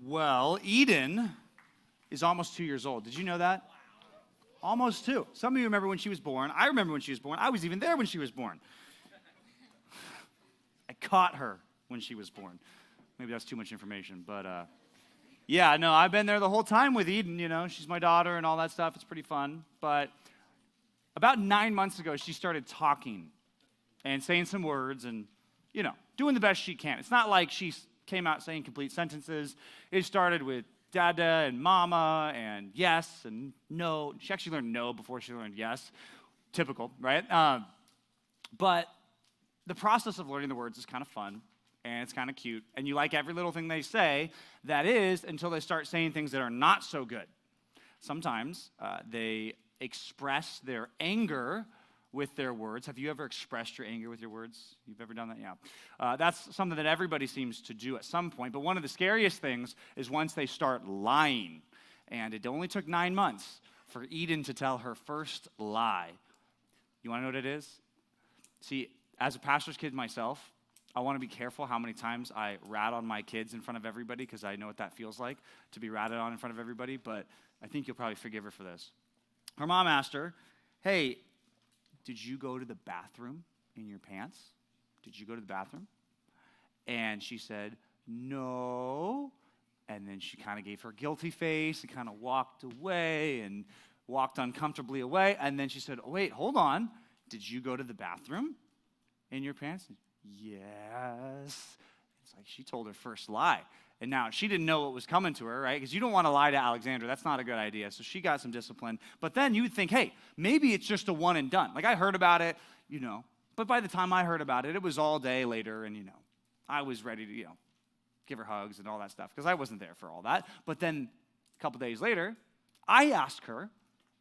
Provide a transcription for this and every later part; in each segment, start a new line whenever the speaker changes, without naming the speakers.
Well, Eden is almost 2 years old. Did you know that? Almost 2. Some of you remember when she was born. I remember when she was born. I was even there when she was born. I caught her when she was born. Maybe that's too much information, but yeah, no, I've been there the whole time with Eden, you know. She's my daughter and all that stuff. It's pretty fun. But about 9 months ago, she started talking and saying some words and, you know, doing the best she can. It's not like she came out saying complete sentences. It started with dada and mama and yes and no. She actually learned no before she learned yes. Typical, right? But the process of learning the words is kind of fun, and it's kind of cute, and you like every little thing they say. That is, until they start saying things that are not so good. Sometimes they express their anger with their words. Have you ever expressed your anger with your words? You've ever done that? Yeah. That's something that everybody seems to do at some point, but one of the scariest things is once they start lying, and it only took 9 months for Eden to tell her first lie. You want to know what it is? See, as a pastor's kid myself, I want to be careful how many times I rat on my kids in front of everybody, because I know what that feels like to be ratted on in front of everybody, but I think you'll probably forgive her for this. Her mom asked her, hey, did you go to the bathroom in your pants? Did you go to the bathroom? And she said, no. And then she kind of gave her guilty face and kind of walked away and walked uncomfortably away. And then she said, oh, wait, hold on. Did you go to the bathroom in your pants? Yes. It's like she told her first lie. And now she didn't know what was coming to her, right? Because you don't want to lie to Alexandra. That's not a good idea. So she got some discipline. But then you would think, hey, maybe it's just a one and done. Like I heard about it, you know. But by the time I heard about it, it was all day later. And, you know, I was ready to, you know, give her hugs and all that stuff. Because I wasn't there for all that. But then a couple days later, I asked her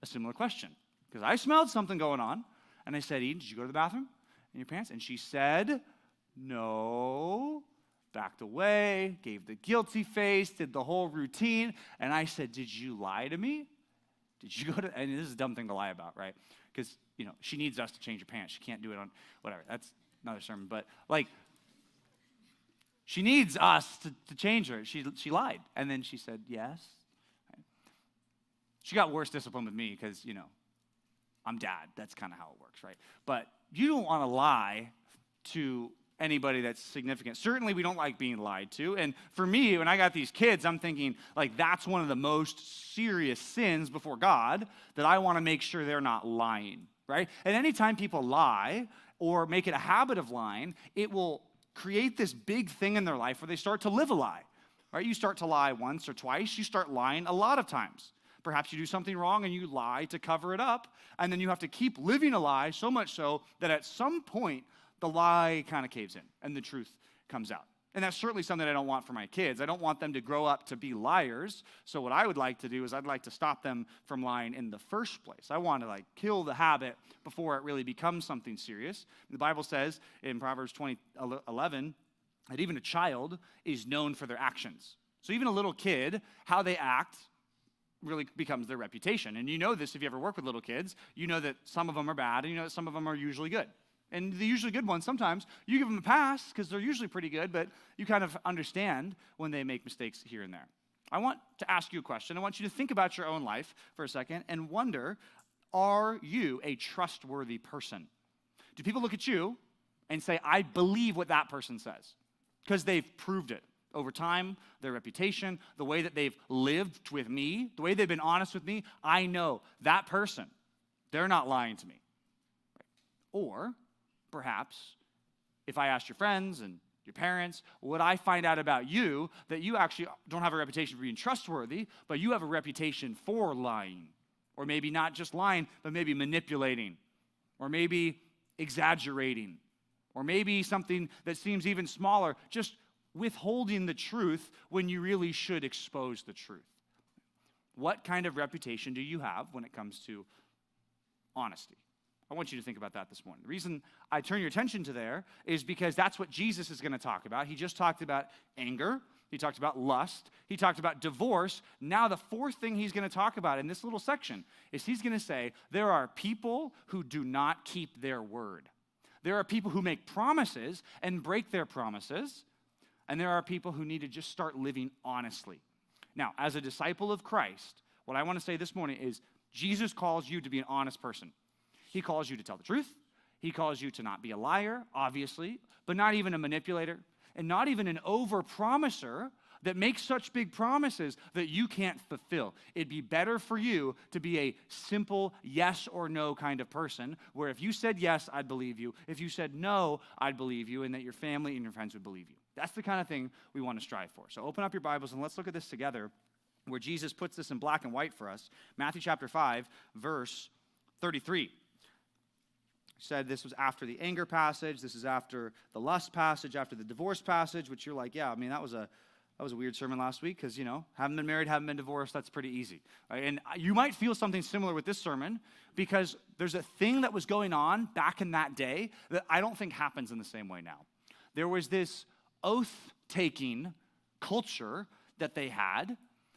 a similar question. Because I smelled something going on. And I said, Eden, did you go to the bathroom in your pants? And she said, no. Backed away, gave the guilty face, did the whole routine. And I said, did you lie to me? Did you go to, and this is a dumb thing to lie about, right? Because, you know, she needs us to change her pants. She can't do it on, whatever. That's another sermon. But, like, she needs us to change her. She lied. And then she said, yes. She got worse discipline with me because, you know, I'm dad. That's kind of how it works, right? But you don't want to lie to anybody that's significant. Certainly we don't like being lied to. And for me, when I got these kids, I'm thinking, like, that's one of the most serious sins before God that I want to make sure they're not lying, right? And anytime people lie or make it a habit of lying, it will create this big thing in their life where they start to live a lie, right? You start to lie once or twice. You start lying a lot of times. Perhaps you do something wrong and you lie to cover it up, and then you have to keep living a lie, so much so that at some point the lie kind of caves in and the truth comes out. And that's certainly something I don't want for my kids. I don't want them to grow up to be liars. So what I would like to do is I'd like to stop them from lying in the first place. I want to, like, kill the habit before it really becomes something serious. The Bible says in Proverbs 20:11 that even a child is known for their actions. So even a little kid, how they act really becomes their reputation. And you know this if you ever work with little kids. You know that some of them are bad, and you know that some of them are usually good. And the usually good ones, sometimes you give them a pass because they're usually pretty good, but you kind of understand when they make mistakes here and there. I want to ask you a question. I want you to think about your own life for a second and wonder, are you a trustworthy person? Do people look at you and say, I believe what that person says? Because they've proved it over time, their reputation, the way that they've lived with me, the way they've been honest with me. I know that person, they're not lying to me. Or perhaps, if I asked your friends and your parents, would I find out about you that you actually don't have a reputation for being trustworthy, but you have a reputation for lying? Or maybe not just lying, but maybe manipulating, or maybe exaggerating, or maybe something that seems even smaller, just withholding the truth when you really should expose the truth. What kind of reputation do you have when it comes to honesty? I want you to think about that this morning. The reason I turn your attention to there is because that's what Jesus is going to talk about. He just talked about anger. He talked about lust. He talked about divorce. Now the fourth thing he's going to talk about in this little section is he's going to say there are people who do not keep their word. There are people who make promises and break their promises. And there are people who need to just start living honestly. Now, as a disciple of Christ, what I want to say this morning is Jesus calls you to be an honest person. He calls you to tell the truth. He calls you to not be a liar, obviously, but not even a manipulator, and not even an over-promiser that makes such big promises that you can't fulfill. It'd be better for you to be a simple yes or no kind of person, where if you said yes, I'd believe you. If you said no, I'd believe you, and that your family and your friends would believe you. That's the kind of thing we want to strive for. So open up your Bibles and let's look at this together, where Jesus puts this in black and white for us. Matthew chapter 5, verse 33. Said this was after the anger passage. This is after the lust passage, after the divorce passage, which you're like, yeah, I mean, that was a weird sermon last week because, haven't been married, haven't been divorced, that's pretty easy. Right? And you might feel something similar with this sermon because there's a thing that was going on back in that day that I don't think happens in the same way now. There was this oath-taking culture that they had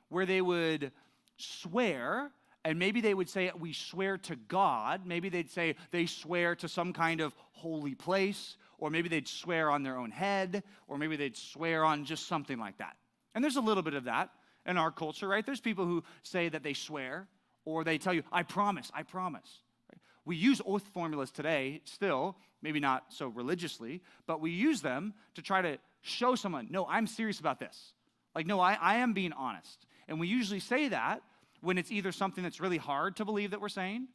where they would swear, and maybe they would say, we swear to God. Maybe they'd say they swear to some kind of holy place, or maybe they'd swear on their own head, or maybe they'd swear on just something like that. And there's a little bit of that in our culture, right? There's people who say that they swear, or they tell you, I promise, I promise. Right? We use oath formulas today still, maybe not so religiously, but we use them to try to show someone, no, I'm serious about this. Like, no, I am being honest. And we usually say that when it's either something that's really hard to believe that we're saying,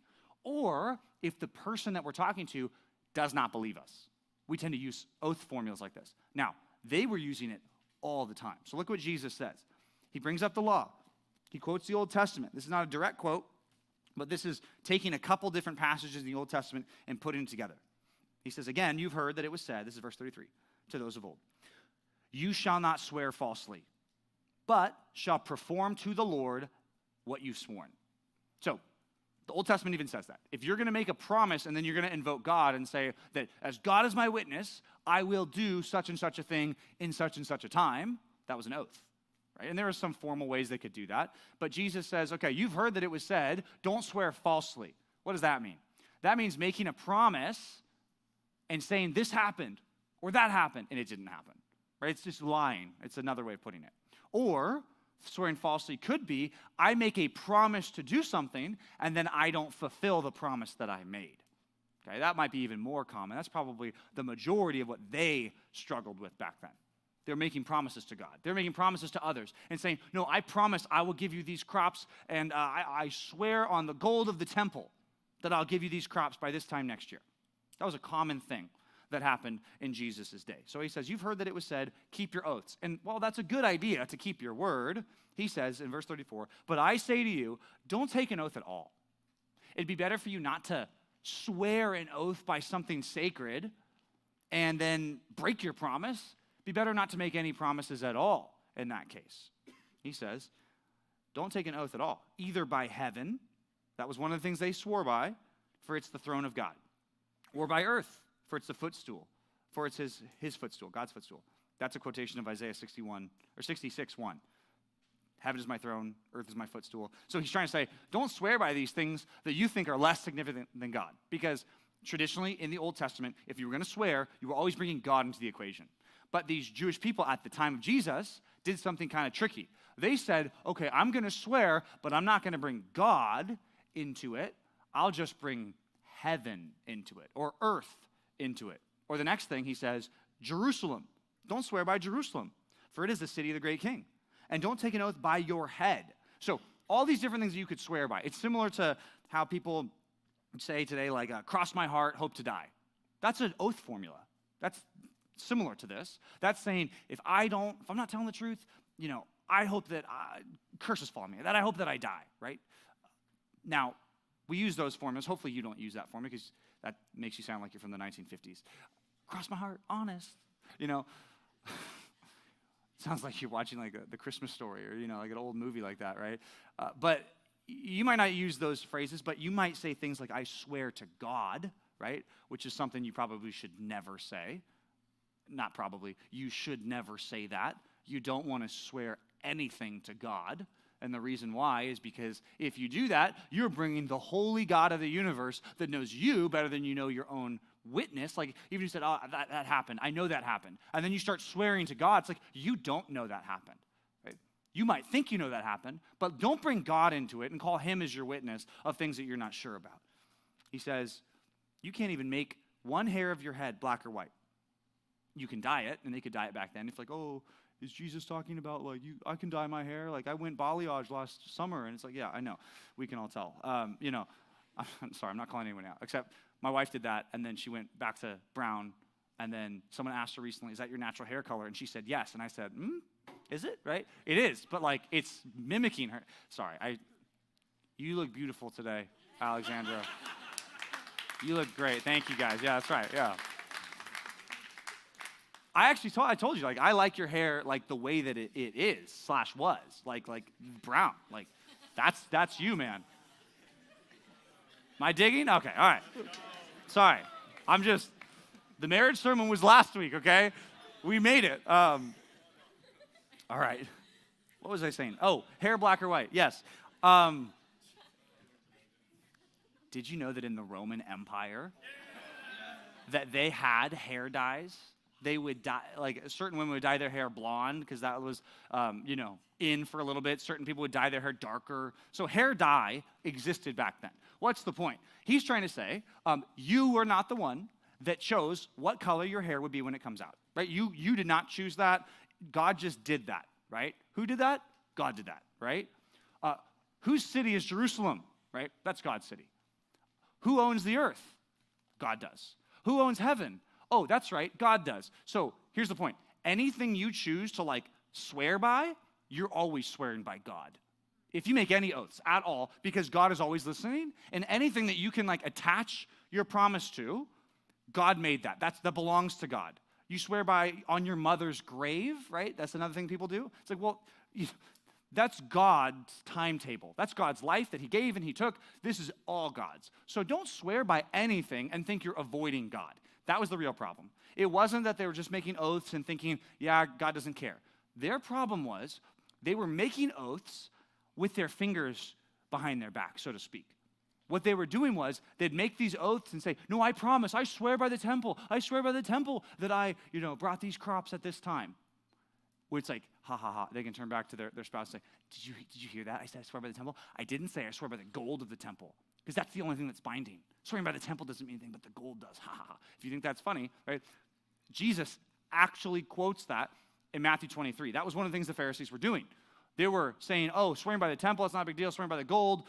or if the person that we're talking to does not believe us. We tend to use oath formulas like this. Now, they were using it all the time. So look what Jesus says. He brings up the law. He quotes the Old Testament. This is not a direct quote, but this is taking a couple different passages in the Old Testament and putting them together. He says, again, you've heard that it was said, this is verse 33, to those of old, you shall not swear falsely, but shall perform to the Lord what you've sworn. So, the Old Testament even says that. If you're going to make a promise and then you're going to invoke God and say that as God is my witness, I will do such and such a thing in such and such a time, that was an oath. Right? And there are some formal ways they could do that. But Jesus says, okay, you've heard that it was said, don't swear falsely. What does that mean? That means making a promise and saying this happened or that happened and it didn't happen. Right? It's just lying. It's another way of putting it. Or swearing falsely could be, I make a promise to do something, and then I don't fulfill the promise that I made. Okay, that might be even more common. That's probably the majority of what they struggled with back then. They're making promises to God. They're making promises to others and saying, no, I promise I will give you these crops, and I swear on the gold of the temple that I'll give you these crops by this time next year. That was a common thing that happened in Jesus' day. So he says, you've heard that it was said, keep your oaths. And while that's a good idea to keep your word, he says in verse 34, but I say to you, don't take an oath at all. It'd be better for you not to swear an oath by something sacred and then break your promise. It'd be better not to make any promises at all in that case. He says, don't take an oath at all, either by heaven, that was one of the things they swore by, for it's the throne of God, or by earth, for it's the footstool, for it's his footstool, God's footstool. That's a quotation of Isaiah 61, or 66:1. Heaven is my throne, earth is my footstool. So he's trying to say, don't swear by these things that you think are less significant than God. Because traditionally in the Old Testament, if you were going to swear, you were always bringing God into the equation. But these Jewish people at the time of Jesus did something kind of tricky. They said, okay, I'm going to swear, but I'm not going to bring God into it. I'll just bring heaven into it, or earth into it. Or the next thing he says, Jerusalem. Don't swear by Jerusalem, for it is the city of the great king. And don't take an oath by your head. So all these different things that you could swear by. It's similar to how people say today, like, cross my heart, hope to die. That's an oath formula. That's similar to this. That's saying, if I'm not telling the truth, I hope that curses fall on me, that I hope that I die, right? Now, we use those formulas. Hopefully you don't use that formula because that makes you sound like you're from the 1950s. Cross my heart, honest. Sounds like you're watching like the Christmas Story or, like an old movie like that, right? But you might not use those phrases, but you might say things like, I swear to God, right? Which is something you probably should never say. Not probably. You should never say that. You don't want to swear anything to God. And the reason why is because if you do that, you're bringing the holy God of the universe that knows you better than you know your own witness. Like, even you said, oh, that happened. I know that happened. And then you start swearing to God. It's like, you don't know that happened. Right? You might think you know that happened, but don't bring God into it and call him as your witness of things that you're not sure about. He says, you can't even make one hair of your head black or white. You can dye it, and they could dye it back then. It's like, oh, is Jesus talking about, like, I can dye my hair? Like, I went balayage last summer, and it's like, yeah, I know. We can all tell. I'm sorry, I'm not calling anyone out, except my wife did that, and then she went back to brown, and then someone asked her recently, is that your natural hair color? And she said, yes. And I said, is it, right? It is, but, like, it's mimicking her. Sorry, you look beautiful today, Alexandra. You look great. Thank you, guys. Yeah, that's right, yeah. I told you, like, I like your hair like the way that it is / was, like brown. Like, that's you, man. Am I digging? Okay, all right. Sorry. The marriage sermon was last week, okay? We made it. All right. What was I saying? Oh, hair black or white. Yes. Did you know that in the Roman Empire that they had hair dyes? They would dye, like certain women would dye their hair blonde because that was, in for a little bit. Certain people would dye their hair darker. So hair dye existed back then. What's the point? He's trying to say, you were not the one that chose what color your hair would be when it comes out, right? You did not choose that. God just did that, right? Who did that? God did that, right? Whose city is Jerusalem, right? That's God's city. Who owns the earth? God does. Who owns heaven? Oh, that's right, God does. So here's the point. Anything you choose to like swear by, you're always swearing by God. If you make any oaths at all, because God is always listening, and anything that you can like attach your promise to, God made that. That belongs to God. You swear by on your mother's grave, right? That's another thing people do. It's like, well, that's God's timetable. That's God's life that he gave and he took. This is all God's. So don't swear by anything and think you're avoiding God. That was the real problem. It wasn't that they were just making oaths and thinking, yeah, God doesn't care. Their problem was they were making oaths with their fingers behind their back, so to speak. What they were doing was they'd make these oaths and say, no, I promise, I swear by the temple. I swear by the temple that I, brought these crops at this time. Where it's like, ha, ha, ha. They can turn back to their spouse and say, did you hear that? I said I swear by the temple. I didn't say I swear by the gold of the temple. Because that's the only thing that's binding. Swearing by the temple doesn't mean anything, but the gold does. Ha, ha, ha. If you think that's funny, right? Jesus actually quotes that in Matthew 23. That was one of the things the Pharisees were doing. They were saying, oh, swearing by the temple, it's not a big deal. Swearing by the gold,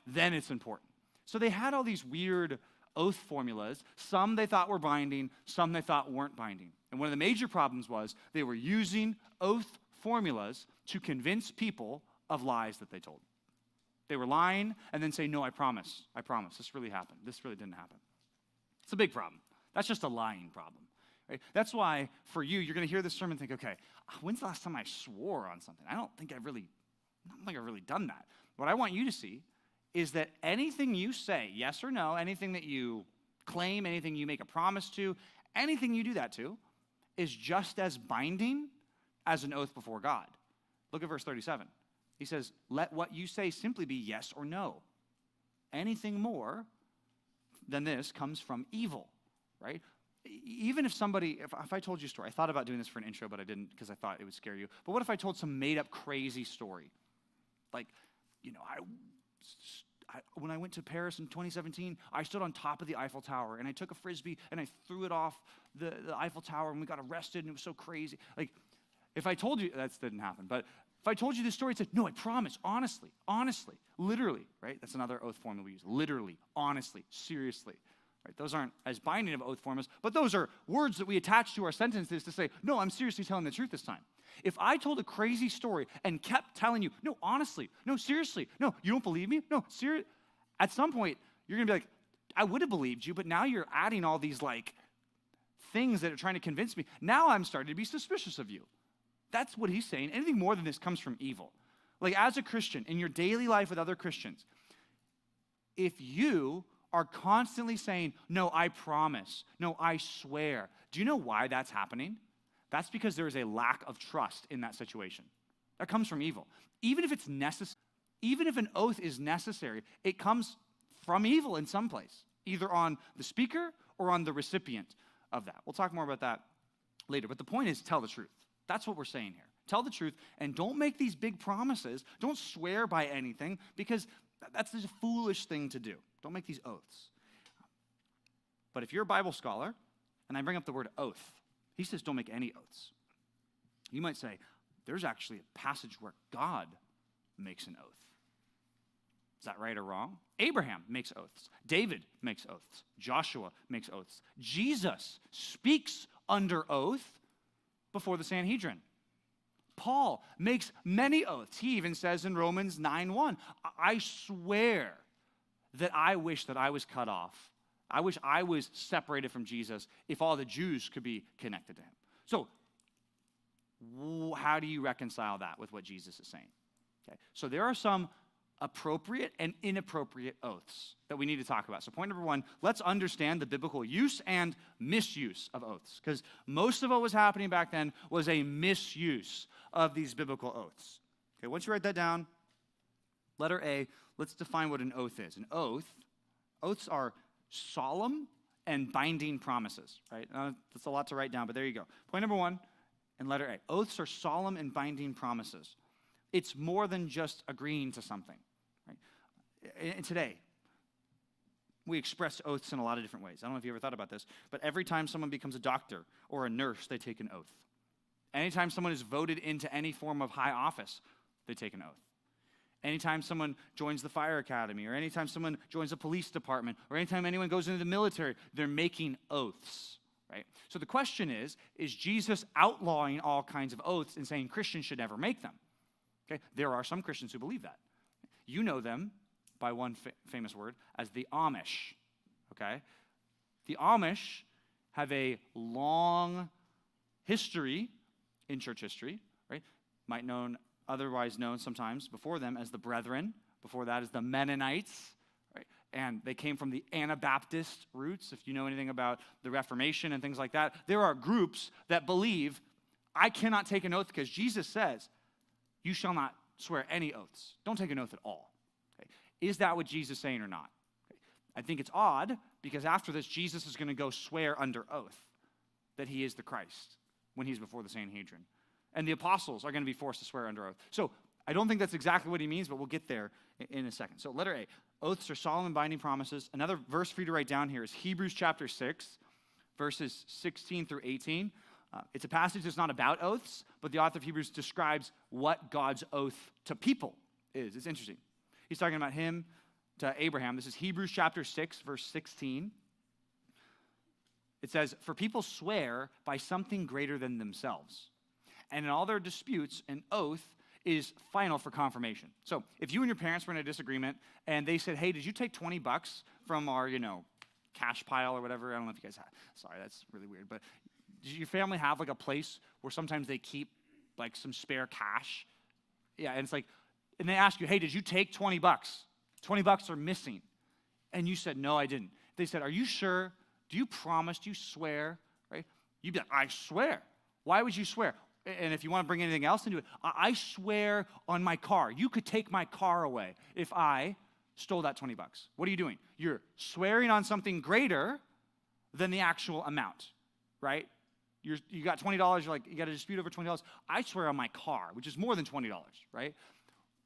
then it's important. So they had all these weird oath formulas. Some they thought were binding, some they thought weren't binding. And one of the major problems was they were using oath formulas to convince people of lies that they told. They were lying and then saying, no, I promise, this really happened. This really didn't happen. It's a big problem. That's just a lying problem. Right? That's why for you, you're going to hear this sermon and think, okay, when's the last time I swore on something? I don't think I've really done that. What I want you to see is that anything you say, yes or no, anything that you claim, anything you make a promise to, anything you do that to, is just as binding as an oath before God. Look at verse 37. He says, let what you say simply be yes or no. Anything more than this comes from evil, right? Even if somebody, if I told you a story, I thought about doing this for an intro, but I didn't because I thought it would scare you. But what if I told some made-up crazy story? Like, when I went to Paris in 2017, I stood on top of the Eiffel Tower, and I took a Frisbee, and I threw it off the Eiffel Tower, and we got arrested, and it was so crazy. Like, if I told you, that didn't happen, but if I told you this story, I'd say, no, I promise, honestly, literally, right? That's another oath formula we use. Literally, honestly, seriously, right? Those aren't as binding of oath formulas, but those are words that we attach to our sentences to say, no, I'm seriously telling the truth this time. If I told a crazy story and kept telling you, no, honestly, no, seriously, no, you don't believe me? No, seriously, at some point, you're going to be like, I would have believed you, but now you're adding all these, like, things that are trying to convince me. Now I'm starting to be suspicious of you. That's what he's saying. Anything more than this comes from evil. Like, as a Christian, in your daily life with other Christians, if you are constantly saying, no, I promise, no, I swear, do you know why that's happening? That's because there is a lack of trust in that situation. That comes from evil. Even if it's necessary, even if an oath is necessary, it comes from evil in some place, either on the speaker or on the recipient of that. We'll talk more about that later. But the point is, tell the truth. That's what we're saying here. Tell the truth, and don't make these big promises. Don't swear by anything, because that's just a foolish thing to do. Don't make these oaths. But if you're a Bible scholar, and I bring up the word oath, he says don't make any oaths. You might say, there's actually a passage where God makes an oath. Is that right or wrong? Abraham makes oaths. David makes oaths. Joshua makes oaths. Jesus speaks under oath before the Sanhedrin. Paul makes many oaths. He even says in Romans 9:1, I swear that I wish that I was cut off. I wish I was separated from Jesus if all the Jews could be connected to him. So how do you reconcile that with what Jesus is saying? Okay. So there are some appropriate and inappropriate oaths that we need to talk about. So point number one, let's understand the biblical use and misuse of oaths, because most of what was happening back then was a misuse of these biblical oaths. Okay, once you write that down, letter A, let's define what an oath is. An oaths are solemn and binding promises, right? That's a lot to write down, but there you go. Point number one, in letter A, oaths are solemn and binding promises. It's more than just agreeing to something. Right? And today, we express oaths in a lot of different ways. I don't know if you ever thought about this, but every time someone becomes a doctor or a nurse, they take an oath. Anytime someone is voted into any form of high office, they take an oath. Anytime someone joins the fire academy, or anytime someone joins a police department, or anytime anyone goes into the military, they're making oaths. Right? So the question is Jesus outlawing all kinds of oaths and saying Christians should never make them? Okay? There are some Christians who believe that. You know them by one famous word as the Amish. Okay? The Amish have a long history in church history, right? Otherwise known sometimes before them as the Brethren. Before that is the Mennonites. Right? And they came from the Anabaptist roots. If you know anything about the Reformation and things like that, there are groups that believe I cannot take an oath because Jesus says, you shall not swear any oaths. Don't take an oath at all. Okay? Is that what Jesus is saying or not? Okay? I think it's odd because after this, Jesus is going to go swear under oath that he is the Christ when he's before the Sanhedrin. And the apostles are going to be forced to swear under oath. So I don't think that's exactly what he means, but we'll get there in a second. So letter A, oaths are solemn and binding promises. Another verse for you to write down here is Hebrews chapter 6, verses 16 through 18. It's a passage that's not about oaths, but the author of Hebrews describes what God's oath to people is. It's interesting. He's talking about him to Abraham. This is Hebrews chapter 6, verse 16. It says, for people swear by something greater than themselves. And in all their disputes, an oath is final for confirmation. So if you and your parents were in a disagreement and they said, hey, did you take $20 from our, cash pile or whatever? I don't know if you guys have. Sorry, that's really weird. But does your family have like a place where sometimes they keep like some spare cash? Yeah, and it's like, and they ask you, hey, did you take $20? $20 are missing. And you said, no, I didn't. They said, are you sure? Do you promise? Do you swear? Right? You'd be like, I swear. Why would you swear? And if you want to bring anything else into it, I swear on my car. You could take my car away if I stole that $20. What are you doing? You're swearing on something greater than the actual amount, right? You got $20, you're like, you got a dispute over $20. I swear on my car, which is more than $20, right?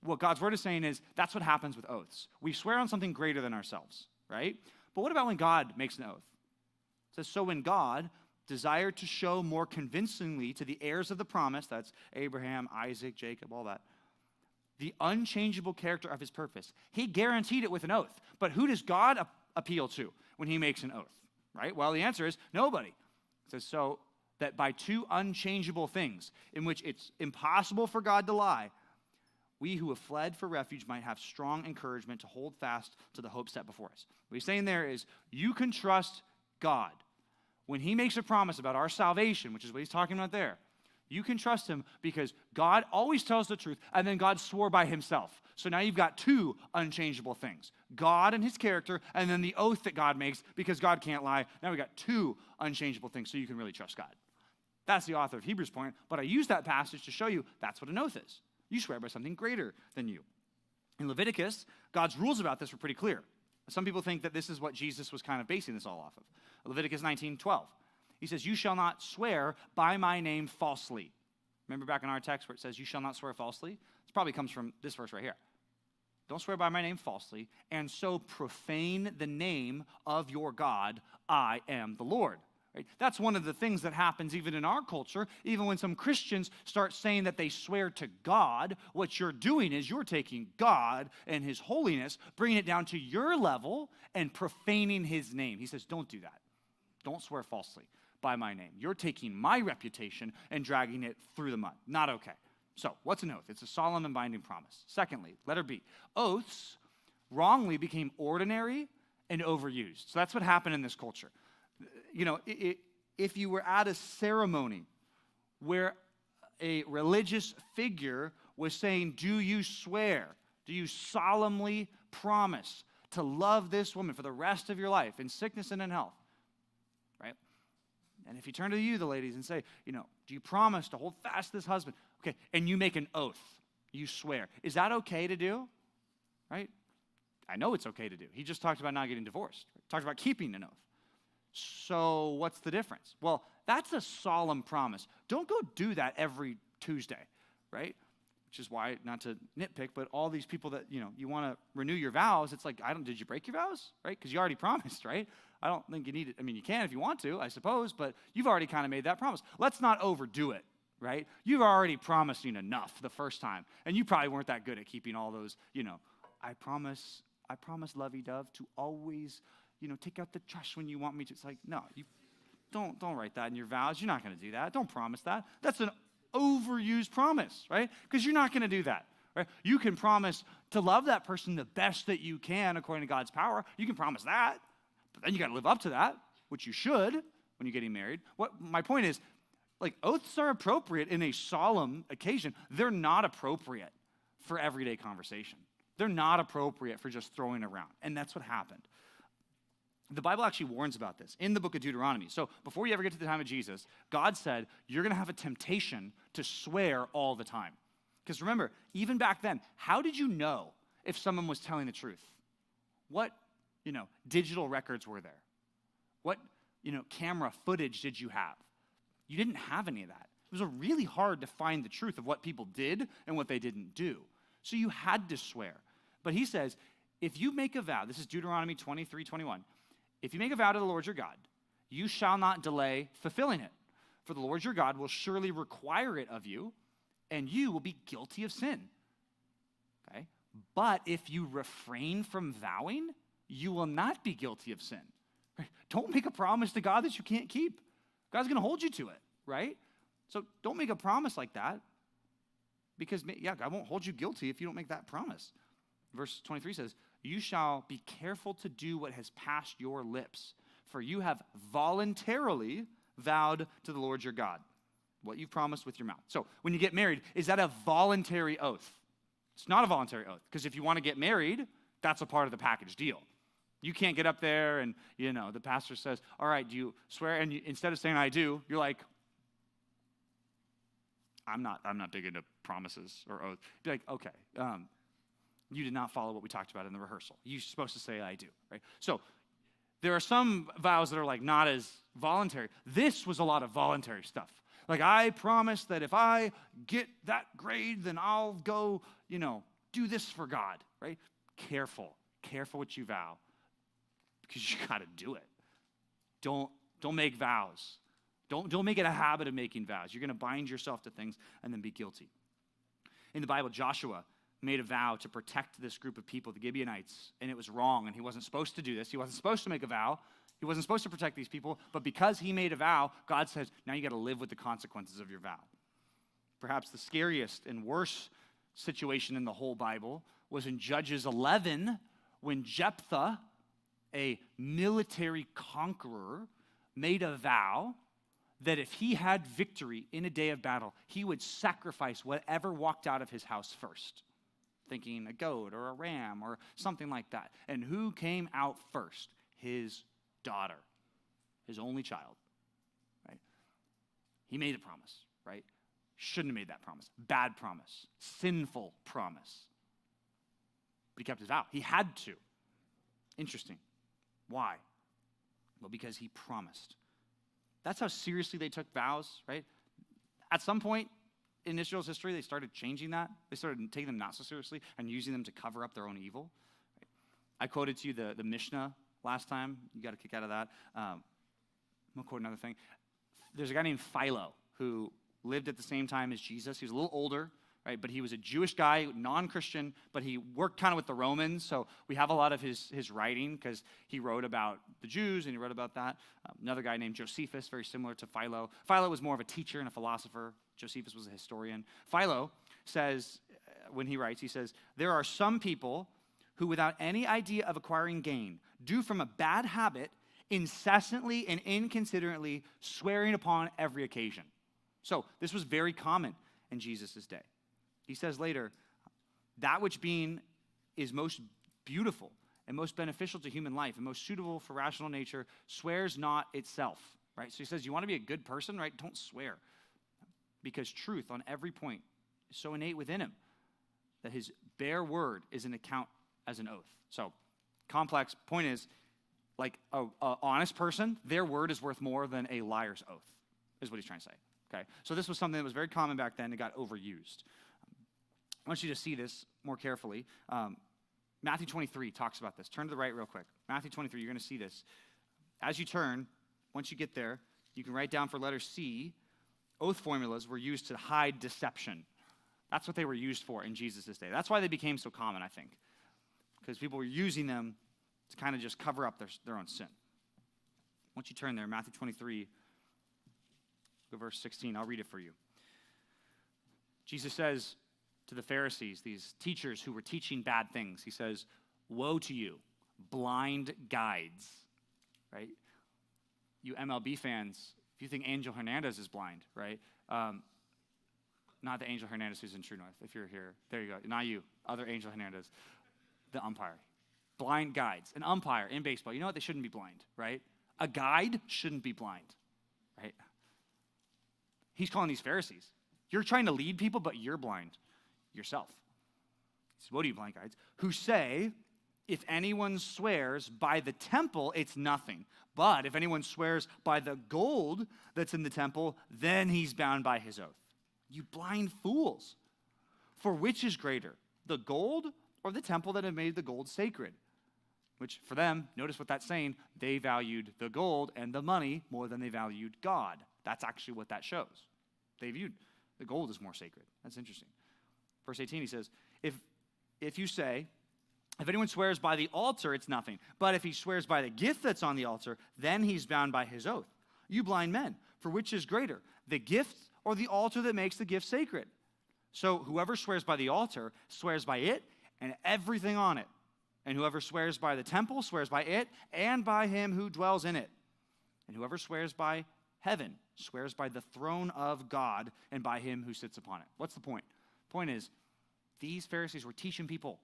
What God's word is saying is that's what happens with oaths. We swear on something greater than ourselves, right? But what about when God makes an oath? It says, so when God desired to show more convincingly to the heirs of the promise, that's Abraham, Isaac, Jacob, all that, the unchangeable character of his purpose. He guaranteed it with an oath. But who does God appeal to when he makes an oath, right? Well, the answer is nobody. It says, so that by two unchangeable things in which it's impossible for God to lie, we who have fled for refuge might have strong encouragement to hold fast to the hope set before us. What he's saying there is you can trust God. When he makes a promise about our salvation, which is what he's talking about there, you can trust him because God always tells the truth, and then God swore by himself. So now you've got two unchangeable things. God and his character, and then the oath that God makes because God can't lie. Now we've got two unchangeable things, so you can really trust God. That's the author of Hebrews' point, but I use that passage to show you that's what an oath is. You swear by something greater than you. In Leviticus, God's rules about this were pretty clear. Some people think that this is what Jesus was kind of basing this all off of. Leviticus 19:12. He says, you shall not swear by my name falsely. Remember back in our text where it says, you shall not swear falsely? This probably comes from this verse right here. Don't swear by my name falsely, and so profane the name of your God. I am the Lord. Right? That's one of the things that happens even in our culture. Even when some Christians start saying that they swear to God, what you're doing is you're taking God and his holiness, bringing it down to your level and profaning his name. He says, don't do that. Don't swear falsely by my name. You're taking my reputation and dragging it through the mud. Not okay. So, what's an oath? It's a solemn and binding promise. Secondly, letter B, oaths wrongly became ordinary and overused. So that's what happened in this culture. You know, if you were at a ceremony where a religious figure was saying, do you swear, do you solemnly promise to love this woman for the rest of your life in sickness and in health? Right? And if you turn to you, the ladies, and say, you know, do you promise to hold fast this husband? Okay, and you make an oath, you swear. Is that okay to do? Right? I know it's okay to do. He just talked about not getting divorced. Right? Talked about keeping an oath. So what's the difference? Well, that's a solemn promise. Don't go do that every Tuesday, right? Which is why, not to nitpick, but all these people that, you know, you want to renew your vows, it's like, did you break your vows? Right? Because you already promised, right? I don't think you need it. I mean, you can if you want to, I suppose, but you've already kind of made that promise. Let's not overdo it, right? You've already promising enough the first time, and you probably weren't that good at keeping all those, you know, I promise lovey-dove to always, you know, take out the trash when you want me to. It's like, no, you don't write that in your vows. You're not going to do that. Don't promise that. That's an overused promise, right? Because you're not going to do that, right? You can promise to love that person the best that you can according to God's power. You can promise that, but then you got to live up to that, which you should when you're getting married. What my point is, like, oaths are appropriate in a solemn occasion. They're not appropriate for everyday conversation. They're not appropriate for just throwing around, and that's what happened. The Bible actually warns about this in the book of Deuteronomy. So before you ever get to the time of Jesus, God said, you're going to have a temptation to swear all the time. Because remember, even back then, how did you know if someone was telling the truth? What, you know, digital records were there? What, you know, camera footage did you have? You didn't have any of that. It was really hard to find the truth of what people did and what they didn't do. So you had to swear. But he says, if you make a vow, this is Deuteronomy 23:21, if you make a vow to the Lord your God, you shall not delay fulfilling it. For the Lord your God will surely require it of you, and you will be guilty of sin. Okay? But if you refrain from vowing, you will not be guilty of sin. Right? Don't make a promise to God that you can't keep. God's going to hold you to it, right? So don't make a promise like that, because, yeah, God won't hold you guilty if you don't make that promise. Verse 23 says, you shall be careful to do what has passed your lips, for you have voluntarily vowed to the Lord your God what you've promised with your mouth. So when you get married, is that a voluntary oath? It's not a voluntary oath, because if you want to get married, that's a part of the package deal. You can't get up there and, you know, the pastor says, all right, do you swear? And instead of saying I do, you're like, I'm not big into promises or oaths. Be like, okay, you did not follow what we talked about in the rehearsal. You're supposed to say I do, right? So there are some vows that are like not as voluntary. This was a lot of voluntary stuff. Like, I promise that if I get that grade, then I'll go, you know, do this for God, right? Careful what you vow, because you got to do it. Don't make vows. Don't make it a habit of making vows. You're going to bind yourself to things and then be guilty. In the Bible, Joshua made a vow to protect this group of people, the Gibeonites, and it was wrong, and he wasn't supposed to do this. He wasn't supposed to make a vow. He wasn't supposed to protect these people, but because he made a vow, God says, now you got to live with the consequences of your vow. Perhaps the scariest and worst situation in the whole Bible was in Judges 11, when Jephthah, a military conqueror, made a vow that if he had victory in a day of battle, he would sacrifice whatever walked out of his house first, thinking a goat or a ram or something like that. And who came out first? His daughter, his only child, right? He made a promise, right? Shouldn't have made that promise. Bad promise. Sinful promise. But he kept his vow. He had to. Interesting. Why? Well, because he promised. That's how seriously they took vows, right? At some point, in Israel's history, they started changing that. They started taking them not so seriously and using them to cover up their own evil. I quoted to you the Mishnah last time. You got a kick out of that. I'm going to quote another thing. There's a guy named Philo who lived at the same time as Jesus. He was a little older, right? But he was a Jewish guy, non-Christian, but he worked kind of with the Romans. So we have a lot of his writing because he wrote about the Jews and he wrote about that. Another guy named Josephus, very similar to Philo. Philo was more of a teacher and a philosopher. Josephus was a historian. Philo says, when he writes, he says, there are some people who, without any idea of acquiring gain, do from a bad habit incessantly and inconsiderately swearing upon every occasion. So this was very common in Jesus' day. He says later, that which being is most beautiful and most beneficial to human life and most suitable for rational nature swears not itself, right? So he says, you want to be a good person, right? Don't swear. Because truth on every point is so innate within him that his bare word is an account as an oath. So complex. Point is, like a honest person, their word is worth more than a liar's oath, is what he's trying to say. Okay? So this was something that was very common back then. It got overused. I want you to see this more carefully. Matthew 23 talks about this. Turn to the right real quick. Matthew 23, you're going to see this. As you turn, once you get there, you can write down for letter C, oath formulas were used to hide deception. That's what they were used for in Jesus' day. That's why they became so common, I think, because people were using them to kind of just cover up their own sin. Once you turn there, Matthew 23, go verse 16. I'll read it for you. Jesus says to the Pharisees, these teachers who were teaching bad things, he says, woe to you, blind guides, right? You MLB fans, if you think Angel Hernandez is blind, right? Not the Angel Hernandez who's in True North, if you're here. There you go. Not you, other Angel Hernandez, the umpire. Blind guides. An umpire in baseball, you know what? They shouldn't be blind, right? A guide shouldn't be blind, right? He's calling these Pharisees. You're trying to lead people, but you're blind yourself. He says, what do you blind guides? Who say, if anyone swears by the temple, it's nothing. But if anyone swears by the gold that's in the temple, then he's bound by his oath. You blind fools. For which is greater, the gold or the temple that had made the gold sacred? Which for them, notice what that's saying, they valued the gold and the money more than they valued God. That's actually what that shows. They viewed the gold as more sacred. That's interesting. Verse 18, he says, if you say, if anyone swears by the altar, it's nothing. But if he swears by the gift that's on the altar, then he's bound by his oath. You blind men, for which is greater, the gift or the altar that makes the gift sacred? So whoever swears by the altar swears by it and everything on it. And whoever swears by the temple swears by it and by him who dwells in it. And whoever swears by heaven swears by the throne of God and by him who sits upon it. What's the point? Point is, these Pharisees were teaching people,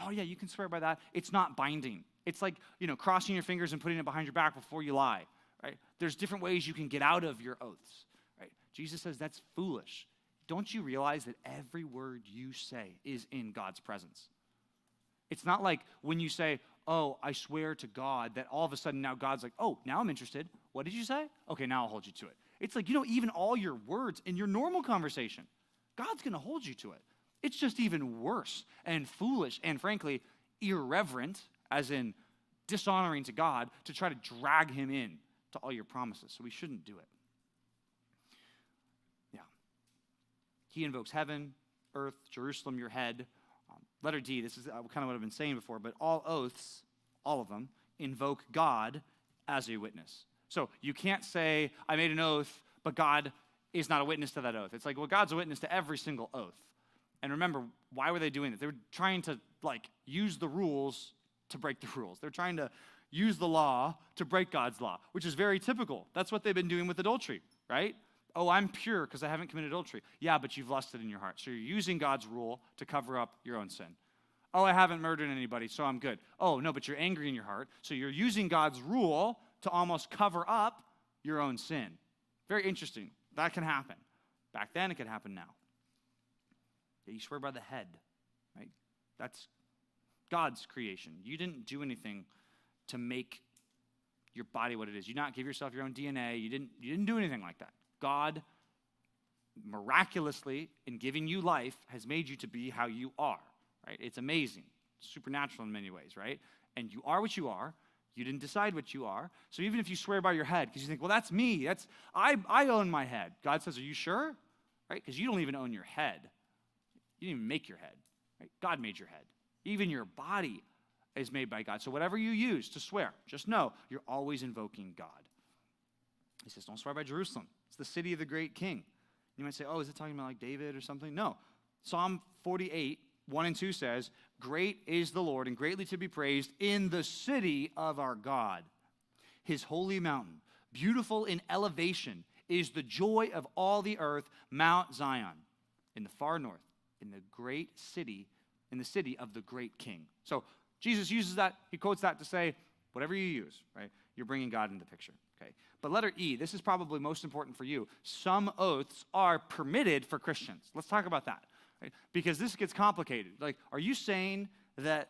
oh yeah, you can swear by that. It's not binding. It's like, crossing your fingers and putting it behind your back before you lie, right? There's different ways you can get out of your oaths, right? Jesus says that's foolish. Don't you realize that every word you say is in God's presence? It's not like when you say, oh, I swear to God, that all of a sudden now God's like, oh, now I'm interested. What did you say? Okay, now I'll hold you to it. It's like, even all your words in your normal conversation, God's going to hold you to it. It's just even worse and foolish and frankly irreverent, as in dishonoring to God, to try to drag him in to all your promises. So we shouldn't do it. Yeah. He invokes heaven, earth, Jerusalem, your head. Letter D, this is kind of what I've been saying before, but all oaths, all of them, invoke God as a witness. So you can't say, I made an oath, but God is not a witness to that oath. It's like, well, God's a witness to every single oath. And remember, why were they doing it? They were trying to, use the rules to break the rules. They're trying to use the law to break God's law, which is very typical. That's what they've been doing with adultery, right? Oh, I'm pure because I haven't committed adultery. Yeah, but you've lusted in your heart. So you're using God's rule to cover up your own sin. Oh, I haven't murdered anybody, so I'm good. Oh, no, but you're angry in your heart. So you're using God's rule to almost cover up your own sin. Very interesting. That can happen. Back then, it could happen now. You swear by the head, right? That's God's creation. You didn't do anything to make your body what it is. You did not give yourself your own DNA. You didn't do anything like that. God miraculously, in giving you life, has made you to be how you are, right? It's amazing, supernatural in many ways, right? And you are what you are. You didn't decide what you are. So even if you swear by your head, because you think, well, that's me. I own my head. God says, are you sure? Right? Because you don't even own your head. You didn't even make your head. Right? God made your head. Even your body is made by God. So whatever you use to swear, just know you're always invoking God. He says, don't swear by Jerusalem. It's the city of the great king. You might say, oh, is it talking about like David or something? No. Psalm 48, 1 and 2 says, great is the Lord and greatly to be praised in the city of our God. His holy mountain, beautiful in elevation, is the joy of all the earth, Mount Zion, in the far north, in the great city, in the city of the great king. So Jesus uses that, he quotes that to say, whatever you use, right? You're bringing God into the picture, okay? But letter E, this is probably most important for you. Some oaths are permitted for Christians. Let's talk about that, right? Because this gets complicated. Like, are you saying that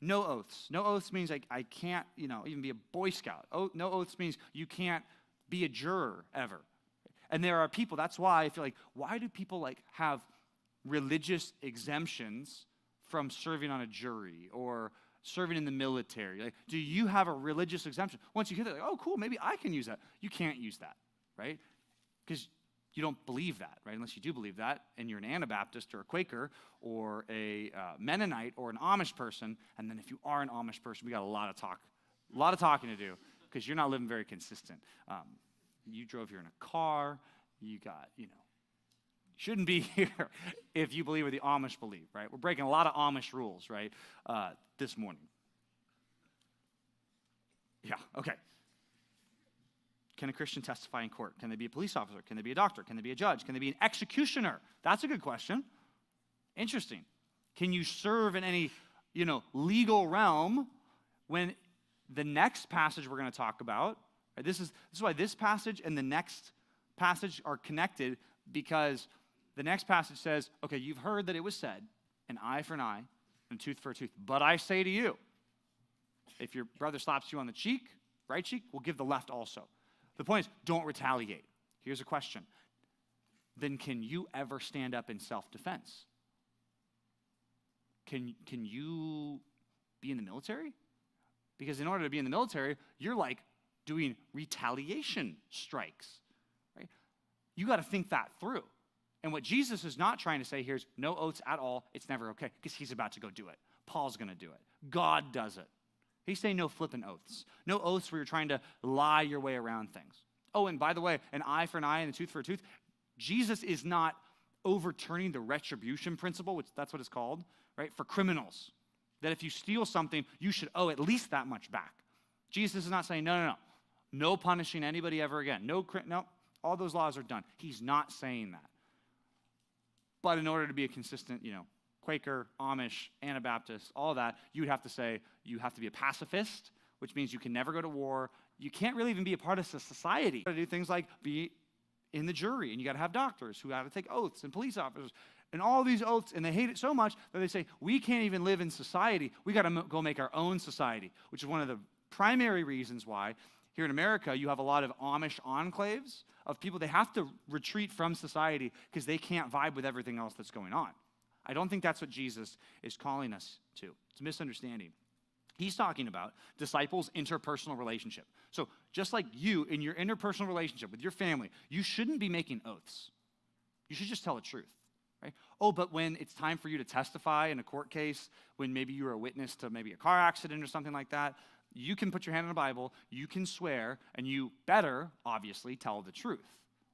no oaths? No oaths means I can't, even be a Boy Scout. No oaths means you can't be a juror ever. And there are people, that's why I feel like, why do people have religious exemptions from serving on a jury or serving in the military? Like, do you have a religious exemption? Once you hear that, like, oh, cool, maybe I can use that. You can't use that, right? Because you don't believe that, right? Unless you do believe that, and you're an Anabaptist or a Quaker or a Mennonite or an Amish person. And then if you are an Amish person, we got a lot of talking to do because you're not living very consistent. You drove here in a car. You got, shouldn't be here if you believe what the Amish believe, right? We're breaking a lot of Amish rules, right, this morning. Yeah, okay. Can a Christian testify in court? Can they be a police officer? Can they be a doctor? Can they be a judge? Can they be an executioner? That's a good question. Interesting. Can you serve in any, legal realm when the next passage we're going to talk about, right, this is why this passage and the next passage are connected, because the next passage says, okay, you've heard that it was said, an eye for an eye and a tooth for a tooth. But I say to you, if your brother slaps you on the cheek, right cheek, we'll give the left also. The point is, don't retaliate. Here's a question. Then can you ever stand up in self-defense? Can you be in the military? Because in order to be in the military, you're like doing retaliation strikes, right? You got to think that through. And what Jesus is not trying to say here is no oaths at all. It's never okay, because he's about to go do it. Paul's going to do it. God does it. He's saying no flippant oaths. No oaths where you're trying to lie your way around things. Oh, and by the way, an eye for an eye and a tooth for a tooth. Jesus is not overturning the retribution principle, which that's what it's called, right, for criminals. That if you steal something, you should owe at least that much back. Jesus is not saying, no punishing anybody ever again. No, all those laws are done. He's not saying that. But in order to be a consistent, Quaker, Amish, Anabaptist, all that, you'd have to say you have to be a pacifist, which means you can never go to war. You can't really even be a part of society. You got to do things like be in the jury, and you got to have doctors who have to take oaths, and police officers, and all these oaths, and they hate it so much that they say, we can't even live in society. We got to go make our own society, which is one of the primary reasons why here in America you have a lot of Amish enclaves of people. They have to retreat from society because they can't vibe with everything else that's going on. I don't think that's what Jesus is calling us to. It's a misunderstanding. He's talking about disciples' interpersonal relationship. So just like you, in your interpersonal relationship with your family, you shouldn't be making oaths. You should just tell the truth, right? Oh, but when it's time for you to testify in a court case, when maybe you were a witness to maybe a car accident or something like that, you can put your hand on the Bible, you can swear, and you better, obviously, tell the truth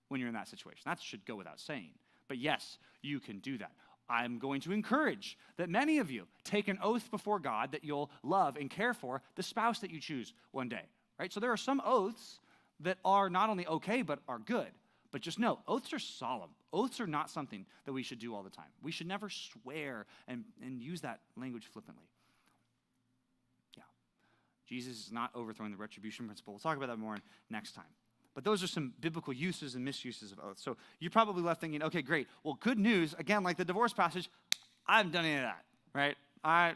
when you're in that situation. That should go without saying. But yes, you can do that. I'm going to encourage that many of you take an oath before God that you'll love and care for the spouse that you choose one day, right? So there are some oaths that are not only okay, but are good. But just know, oaths are solemn. Oaths are not something that we should do all the time. We should never swear and use that language flippantly. Yeah. Jesus is not overthrowing the retribution principle. We'll talk about that more next time. But those are some biblical uses and misuses of oaths. So you're probably left thinking, okay, great. Well, good news, again, like the divorce passage, I haven't done any of that, right? I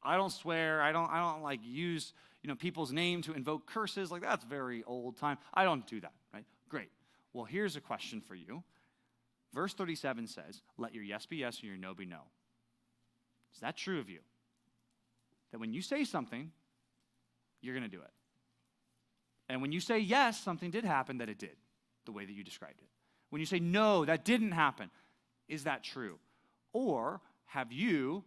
don't swear. I don't like use, people's name to invoke curses. Like that's very old time. I don't do that, right? Great. Well, here's a question for you. Verse 37 says, let your yes be yes and your no be no. Is that true of you? That when you say something, you're going to do it. And when you say yes, something did happen, that it did, the way that you described it. When you say no, that didn't happen, is that true? Or have you,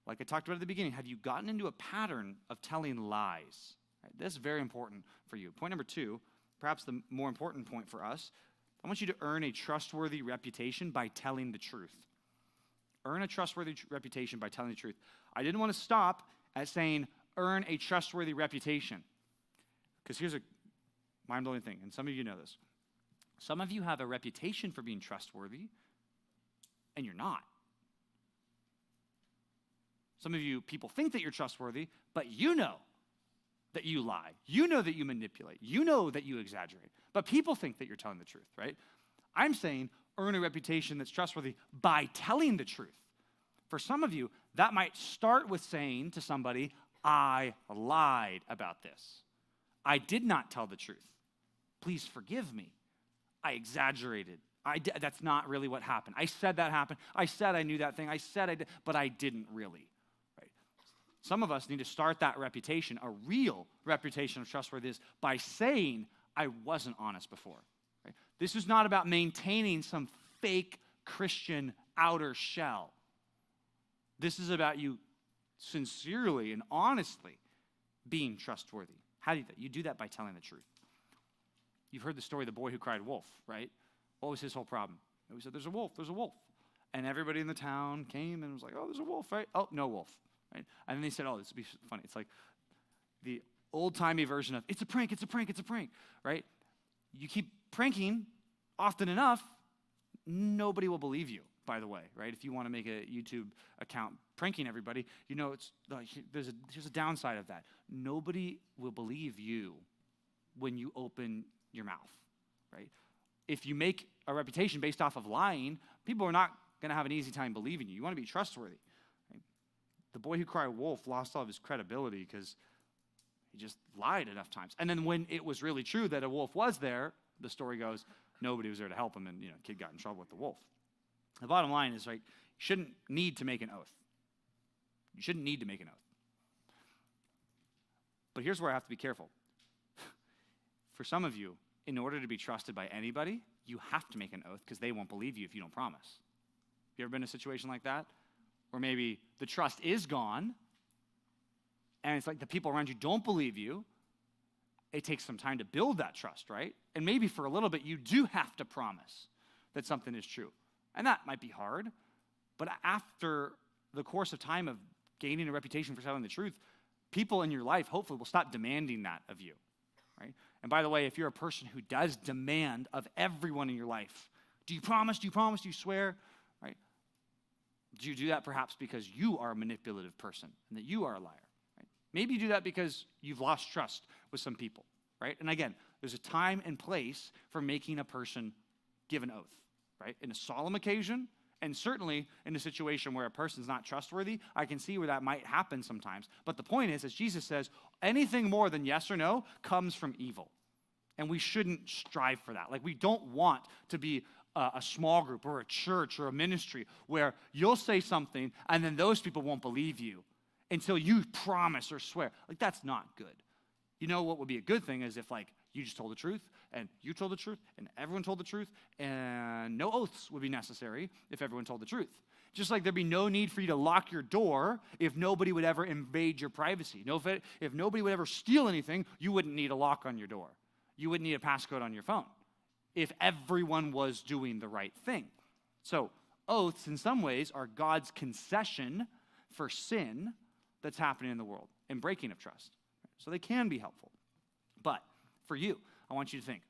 like I talked about at the beginning, have you gotten into a pattern of telling lies? Right? This is very important for you. Point number 2, perhaps the more important point for us, I want you to earn a trustworthy reputation by telling the truth. Earn a trustworthy reputation by telling the truth. I didn't want to stop at saying earn a trustworthy reputation. Because here's a mind-blowing thing, and some of you know this. Some of you have a reputation for being trustworthy, and you're not. Some of you, people think that you're trustworthy, but you know that you lie. You know that you manipulate. You know that you exaggerate. But people think that you're telling the truth, right? I'm saying earn a reputation that's trustworthy by telling the truth. For some of you, that might start with saying to somebody, I lied about this. I did not tell the truth. Please forgive me. I exaggerated. That's not really what happened. I said that happened. I said I knew that thing. I said I did, but I didn't really. Right? Some of us need to start that reputation, a real reputation of trustworthiness, by saying I wasn't honest before. Right? This is not about maintaining some fake Christian outer shell. This is about you sincerely and honestly being trustworthy. How do you do that? You do that by telling the truth. You've heard the story of the boy who cried wolf, right? What was his whole problem? He said, there's a wolf, there's a wolf. And everybody in the town came and was like, oh, there's a wolf, right? Oh, no wolf, right? And then they said, oh, this would be funny. It's like the old-timey version of, it's a prank, it's a prank, it's a prank, right? You keep pranking often enough, nobody will believe you, by the way, right? If you want to make a YouTube account pranking everybody, you know, there's a downside of that. Nobody will believe you when you open your mouth, right? If you make a reputation based off of lying, people are not going to have an easy time believing you. You want to be trustworthy. Right? The boy who cried wolf lost all of his credibility because he just lied enough times. And then when it was really true that a wolf was there, the story goes, nobody was there to help him, and kid got in trouble with the wolf. The bottom line is, right, you shouldn't need to make an oath. You shouldn't need to make an oath. But here's where I have to be careful. For some of you, in order to be trusted by anybody, you have to make an oath because they won't believe you if you don't promise. You ever been in a situation like that? Where maybe the trust is gone, and it's like the people around you don't believe you. It takes some time to build that trust, right? And maybe for a little bit, you do have to promise that something is true. And that might be hard, but after the course of time of gaining a reputation for telling the truth, people in your life hopefully will stop demanding that of you, right? And by the way, if you're a person who does demand of everyone in your life, do you promise, do you promise, do you swear, right? Do you do that perhaps because you are a manipulative person and that you are a liar, right? Maybe you do that because you've lost trust with some people, right? And again, there's a time and place for making a person give an oath, right? In a solemn occasion, and certainly in a situation where a person's not trustworthy, I can see where that might happen sometimes. But the point is, as Jesus says, anything more than yes or no comes from evil. And we shouldn't strive for that. Like, we don't want to be a small group or a church or a ministry where you'll say something and then those people won't believe you until you promise or swear. Like, that's not good. You know what would be a good thing is if, like, you just told the truth, and you told the truth, and everyone told the truth, and no oaths would be necessary if everyone told the truth. Just like there'd be no need for you to lock your door if nobody would ever invade your privacy. If nobody would ever steal anything, you wouldn't need a lock on your door. You wouldn't need a passcode on your phone if everyone was doing the right thing. So oaths, in some ways, are God's concession for sin that's happening in the world and breaking of trust. So they can be helpful. But for you, I want you to think,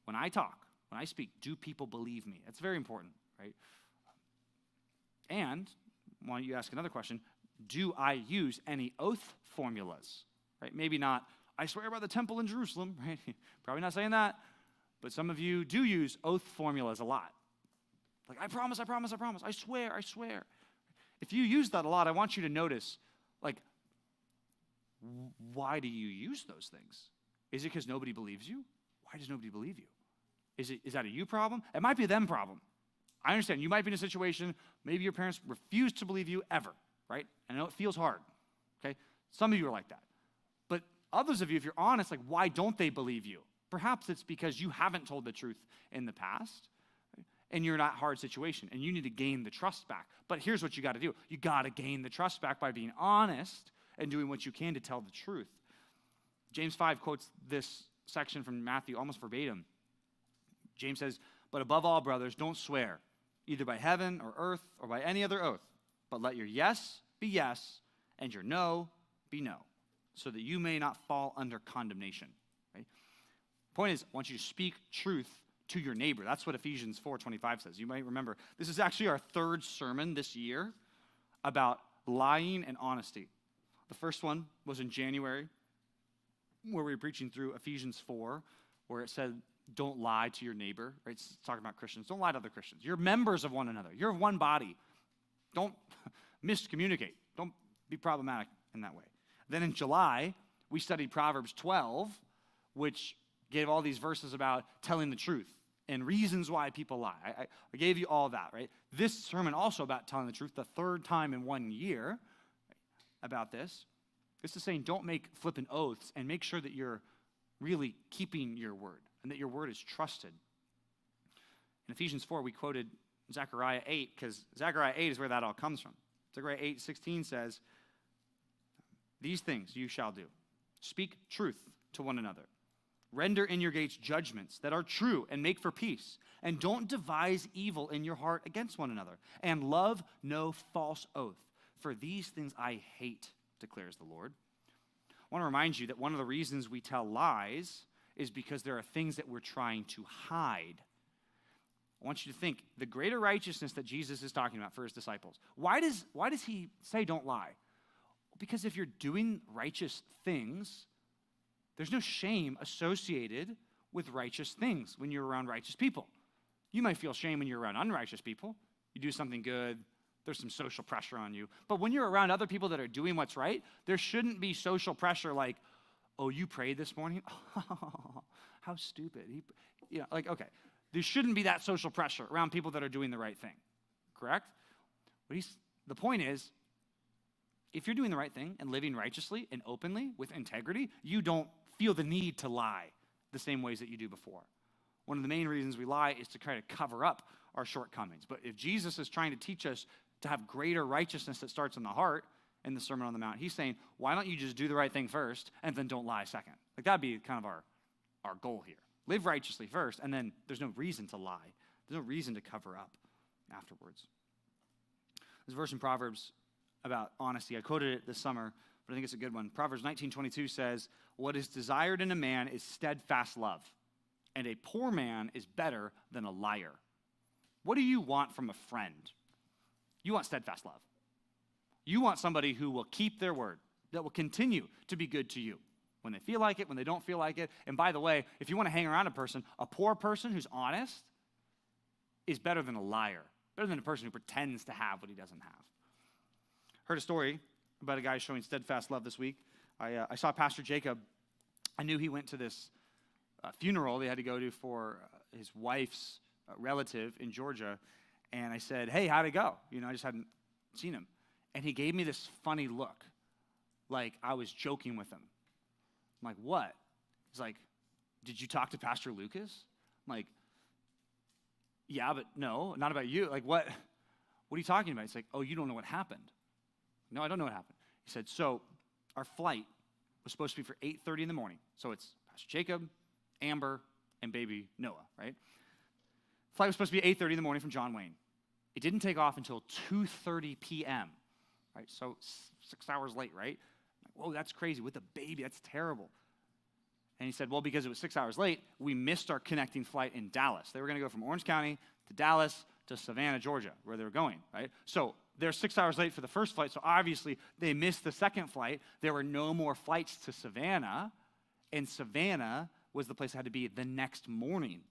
when I talk, when I speak, do people believe me? That's very important, right? And why don't you ask another question, do I use any oath formulas, right? Maybe not, I swear by the temple in Jerusalem, right? Probably not saying that, but some of you do use oath formulas a lot. Like, I promise, I promise, I promise, I swear, I swear. If you use that a lot, I want you to notice, like, why do you use those things? Is it because nobody believes you? Why does nobody believe you? Is that a you problem? It might be a them problem. I understand you might be in a situation, maybe your parents refuse to believe you ever, right? I know it feels hard, okay? Some of you are like that. But others of you, if you're honest, like, why don't they believe you? Perhaps it's because you haven't told the truth in the past, right? And you're in a hard situation, and you need to gain the trust back. But here's what you got to do. You got to gain the trust back by being honest and doing what you can to tell the truth. James 5 quotes this section from Matthew almost verbatim. James says, "But above all, brothers, don't swear, either by heaven or earth or by any other oath, but let your yes be yes and your no be no, so that you may not fall under condemnation." Right? Point is, I want you to speak truth to your neighbor. That's what Ephesians 4:25 says. You might remember, this is actually our third sermon this year about lying and honesty. The first one was in January, where we were preaching through Ephesians 4, where it said, don't lie to your neighbor, right? It's talking about Christians. Don't lie to other Christians. You're members of one another. You're one body. Don't miscommunicate. Don't be problematic in that way. Then in July, we studied Proverbs 12, which gave all these verses about telling the truth and reasons why people lie. I gave you all that, right? This sermon also about telling the truth, the third time in 1 year about this. This is saying don't make flippant oaths and make sure that you're really keeping your word and that your word is trusted. In Ephesians 4, we quoted Zechariah 8, because Zechariah 8 is where that all comes from. Zechariah 8:16 says, "These things you shall do. Speak truth to one another. Render in your gates judgments that are true and make for peace. And don't devise evil in your heart against one another. And love no false oath. For these things I hate, declares the Lord." I want to remind you that one of the reasons we tell lies is because there are things that we're trying to hide. I want you to think the greater righteousness that Jesus is talking about for his disciples. Why does he say don't lie? Because if you're doing righteous things, there's no shame associated with righteous things when you're around righteous people. You might feel shame when you're around unrighteous people. You do something good, there's some social pressure on you. But when you're around other people that are doing what's right, there shouldn't be social pressure like, oh, you prayed this morning? Oh, how stupid. Okay. There shouldn't be that social pressure around people that are doing the right thing, correct? The point is, if you're doing the right thing and living righteously and openly with integrity, you don't feel the need to lie the same ways that you do before. One of the main reasons we lie is to try to cover up our shortcomings. But if Jesus is trying to teach us to have greater righteousness that starts in the heart in the Sermon on the Mount, he's saying, why don't you just do the right thing first and then don't lie second? Like, that'd be kind of our goal here. Live righteously first, and then there's no reason to lie. There's no reason to cover up afterwards. There's a verse in Proverbs about honesty. I quoted it this summer, but I think it's a good one. Proverbs 19:22 says, "What is desired in a man is steadfast love, and a poor man is better than a liar." What do you want from a friend? You want steadfast love. You want somebody who will keep their word, that will continue to be good to you when they feel like it, when they don't feel like it. And by the way, if you want to hang around a poor person who's honest is better than a liar, better than a person who pretends to have what he doesn't have. Heard a story about a guy showing steadfast love this week. I saw Pastor Jacob. I knew he went to this funeral they had to go to for his wife's relative in Georgia. And I said, hey, how'd it go? I just hadn't seen him. And he gave me this funny look, like I was joking with him. I'm like, what? He's like, did you talk to Pastor Lucas? I'm like, yeah, but no, not about you. Like, what are you talking about? He's like, oh, you don't know what happened. No, I don't know what happened. He said, so our flight was supposed to be for 8:30 in the morning. So it's Pastor Jacob, Amber, and baby Noah, right? Flight was supposed to be 8:30 in the morning from John Wayne. It didn't take off until 2:30 p.m., right? So 6 hours late, right? Whoa, that's crazy. With a baby, that's terrible. And he said, well, because it was 6 hours late, we missed our connecting flight in Dallas. They were going to go from Orange County to Dallas to Savannah, Georgia, where they were going, right? So they're 6 hours late for the first flight, so obviously they missed the second flight. There were no more flights to Savannah, and Savannah was the place that had to be the next morning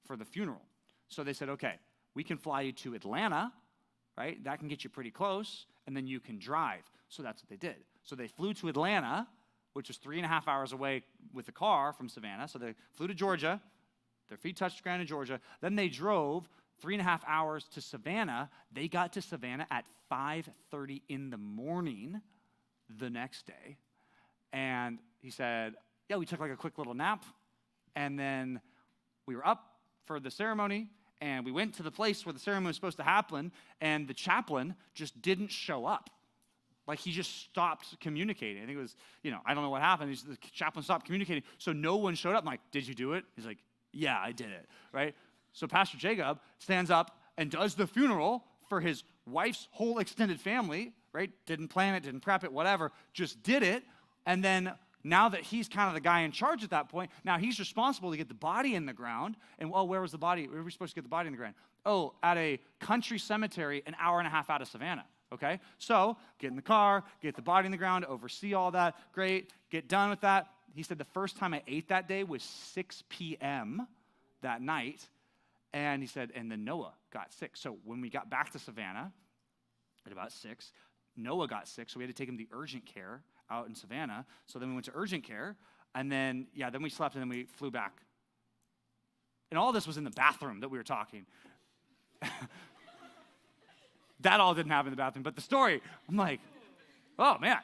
for the funeral. So they said, okay, we can fly you to Atlanta, right? That can get you pretty close, and then you can drive. So that's what they did. So they flew to Atlanta, which was 3.5 hours away with the car from Savannah. So they flew to Georgia. Their feet touched the ground in Georgia. Then they drove 3.5 hours to Savannah. They got to Savannah at 5:30 in the morning the next day. And he said, yeah, we took like a quick little nap. And then we were up for the ceremony. And we went to the place where the ceremony was supposed to happen. And the chaplain just didn't show up. Like he just stopped communicating. I think it was, I don't know what happened. The chaplain stopped communicating. So no one showed up. I'm like, did you do it? He's like, yeah, I did it, right? So Pastor Jacob stands up and does the funeral for his wife's whole extended family, right? Didn't plan it, didn't prep it, whatever, just did it. And then now that he's kind of the guy in charge at that point, now he's responsible to get the body in the ground. And, where was the body? Where were we supposed to get the body in the ground? Oh, at a country cemetery an hour and a half out of Savannah, okay? So get in the car, get the body in the ground, oversee all that, great, get done with that. He said the first time I ate that day was 6 p.m. that night. And he said, and then Noah got sick. So when we got back to Savannah at about 6, Noah got sick, so we had to take him to urgent care out in Savannah. So then we went to urgent care, and then we slept, and then we flew back. And all this was in the bathroom that we were talking. That all didn't happen in the bathroom, but the story, I'm like, oh, man.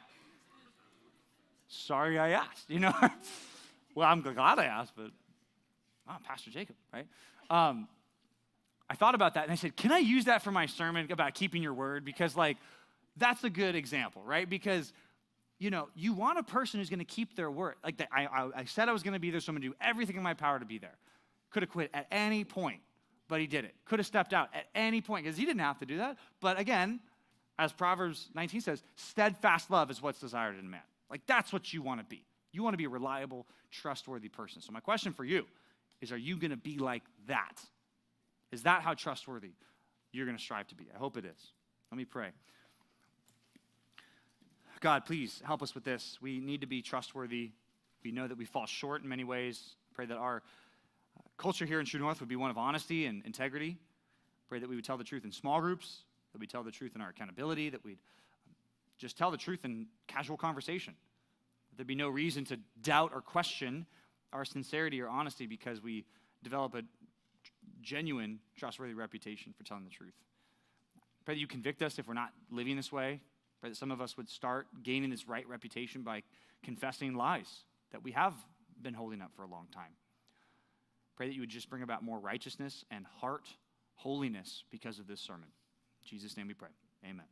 Sorry I asked, Well, I'm glad I asked, but Pastor Jacob, right? I thought about that, and I said, can I use that for my sermon about keeping your word? Because, that's a good example, right? Because, you want a person who's going to keep their word. Like, I said I was going to be there, so I'm going to do everything in my power to be there. Could have quit at any point, but he did it. Could have stepped out at any point, because he didn't have to do that. But again, as Proverbs 19 says, steadfast love is what's desired in a man. Like, that's what you want to be. You want to be a reliable, trustworthy person. So my question for you is, are you going to be like that? Is that how trustworthy you're going to strive to be? I hope it is. Let me pray. God, please help us with this. We need to be trustworthy. We know that we fall short in many ways. Pray that our culture here in True North would be one of honesty and integrity. Pray that we would tell the truth in small groups, that we tell the truth in our accountability, that we'd just tell the truth in casual conversation. There'd be no reason to doubt or question our sincerity or honesty because we develop a genuine, trustworthy reputation for telling the truth. Pray that you convict us if we're not living this way. Pray that some of us would start gaining this right reputation by confessing lies that we have been holding up for a long time. Pray that you would just bring about more righteousness and heart holiness because of this sermon. In Jesus' name we pray. Amen.